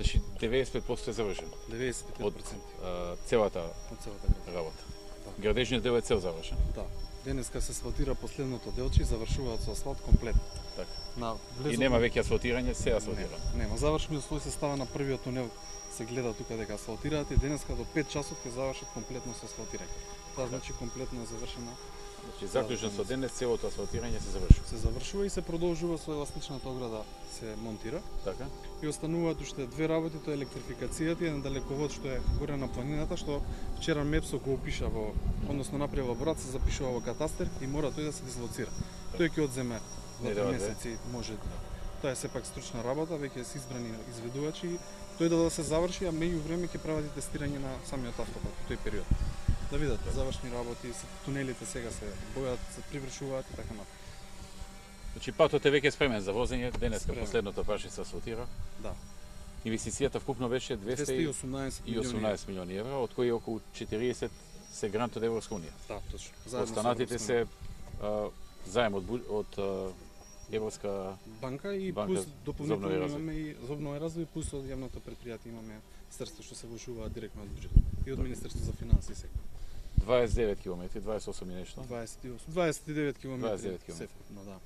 Значи 95% е завршено 95% целата од целата градина. работа. Да. Градежниот дел е цел завршен. Да. Денеска се асфалтира последното делче и завршуваат со асфалт комплетно. Така. На И влезот нема веќе асфалтирање, се асфалтира. Нема. Завршниот слој се става на првиот тунел, се гледа тука дека асфалтираат и денеска до 5 часот ќе завршат комплетно со асфалтирање. Тоа значи комплетно е завршена. Значи заклучно со денес целото асфалтирање се завршува. Се завршува и се продолжува со еластичната ограда се монтира. Така? И остануваат уште две работи, тоа е електрификацијата и еден далековод што е горе на планината, што вчера Мепсо го опиша во, односно направи лаборат, се запишува во катастер и мора тој да се дислоцира. Тој ќе одземе во 3 месеци, може. Тоа е сепак стручна работа, веќе се избрани изведувачи, тој да се заврши, а меѓу време ќе прават и тестирање на самиот автопат во тој период. Да видат завршни работи, тунелите сега се бојат, се привршуваат и така натаму. Значи патот е веќе спремен за возење, денеска Спремен. последното прашање се асфалтира. Да. Инвестицијата вкупно беше 218 милиони евра, од кои околу 40 се грант од Европска унија. Да, точно. Заедно со Останатите Европска се заем од Европска банка и банка плюс за обнова и дополнително развој. имаме и за обнова и развој, плюс од јавното предпријатие имаме средства што се вложуваат директно од буџетот и од Министерството за финансии сега. 29 километри, 28 и нешто. 29 километри. 29 километри. Сефектно, да.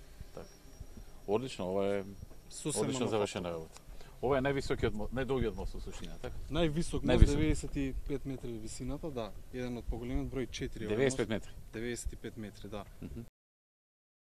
Одлично, ова е Сосема одлично нов завршена автопат. работа. Ова е највисокиот најдолгиот мост во сушина, така? Највисок мост, Највисок. 95 метри висината, да. Еден од поголемиот број 4. 95 метри. 95 метри, да.